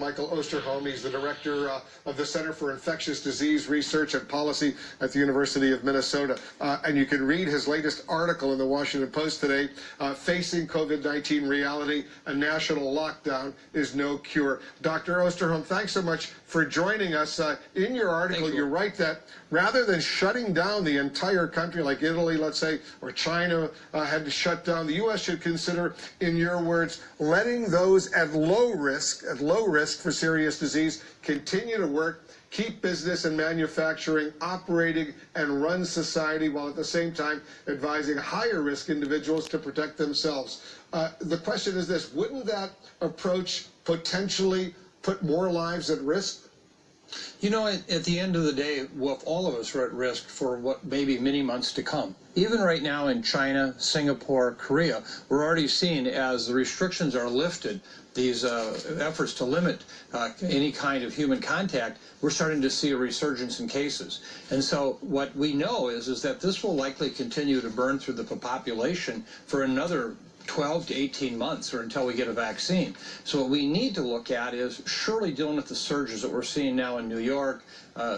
Michael Osterholm. He's the director of the Center for Infectious Disease Research and Policy at the University of Minnesota. And you can read his latest article in the Washington Post today, Facing COVID-19 Reality, a National Lockdown is No Cure. Dr. Osterholm, thanks so much for joining us. In your article, you write that rather than shutting down the entire country like Italy, let's say, or China had to shut down, the U.S. should consider, in your words, letting those at low risk for serious disease continue to work, keep business and manufacturing operating, and run society, while at the same time advising higher risk individuals to protect themselves. The question is this: wouldn't that approach potentially put more lives at risk? You know, at the end of the day, well, all of us are at risk for what maybe many months to come. Even right now in China, Singapore, Korea, we're already seeing, as the restrictions are lifted, these efforts to limit any kind of human contact, we're starting to see a resurgence in cases. And so what we know is that this will likely continue to burn through the population for another 12 to 18 months, or until we get a vaccine. So what we need to look at is surely dealing with the surges that we're seeing now in New York,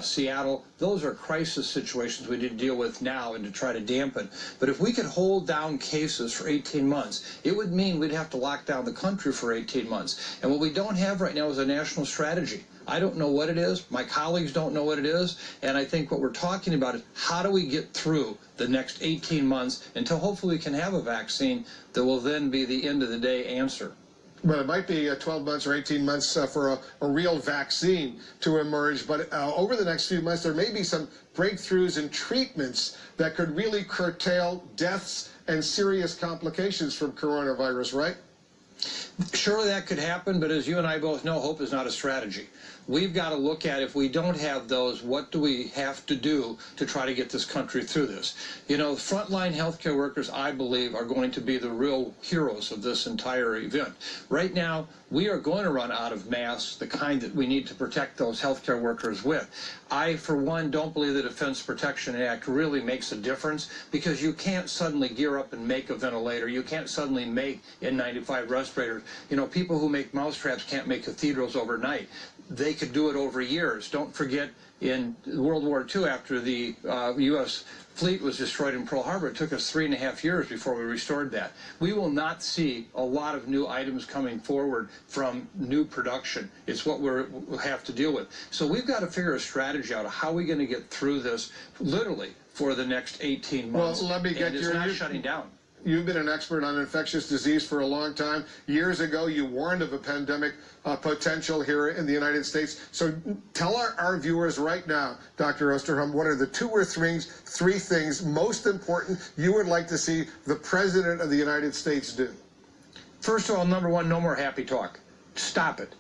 Seattle. Those are crisis situations we need to deal with now and to try to dampen. But if we could hold down cases for 18 months, it would mean we'd have to lock down the country for 18 months. And what we don't have right now is a national strategy. I don't know what it is. My colleagues don't know what it is. And I think what we're talking about is how do we get through the next 18 months until hopefully we can have a vaccine that will then be the end of the day answer. Well, it might be 12 months or 18 months for a real vaccine to emerge, but over the next few months there may be some breakthroughs in treatments that could really curtail deaths and serious complications from coronavirus, right? Surely that could happen, but as you and I both know, hope is not a strategy. We've got to look at, if we don't have those, what do we have to do to try to get this country through this? You know, frontline healthcare workers, I believe, are going to be the real heroes of this entire event. Right now, we are going to run out of masks, the kind that we need to protect those healthcare workers with. I, for one, don't believe the Defense Production Act really makes a difference, because you can't suddenly gear up and make a ventilator. You can't suddenly make N95 respirators. You know, people who make mousetraps can't make cathedrals overnight. They could do it over years. Don't forget, in World War II, after the U.S. fleet was destroyed in Pearl Harbor, it took us 3.5 years before we restored that. We will not see a lot of new items coming forward from new production. It's what we'll have to deal with. So we've got to figure a strategy out of how we're going to get through this, literally, for the next 18 months. Well, let me get it's not shutting down. You've been an expert on infectious disease for a long time. Years ago, you warned of a pandemic potential here in the United States. So tell our viewers right now, Dr. Osterholm, what are the two or three things most important you would like to see the President of the United States do? First of all, number one, no more happy talk. Stop it.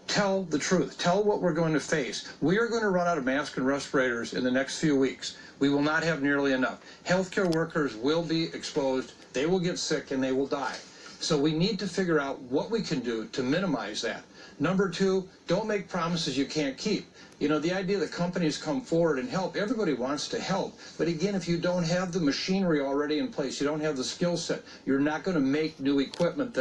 Tell the truth. Tell what we're going to face. We are going to run out of masks and respirators in the next few weeks. We will not have nearly enough. Healthcare workers will be exposed. They will get sick and they will die. So we need to figure out what we can do to minimize that. Number two, don't make promises you can't keep. You know, the idea that companies come forward and help, everybody wants to help. But again, if you don't have the machinery already in place, you don't have the skill set, you're not going to make new equipment that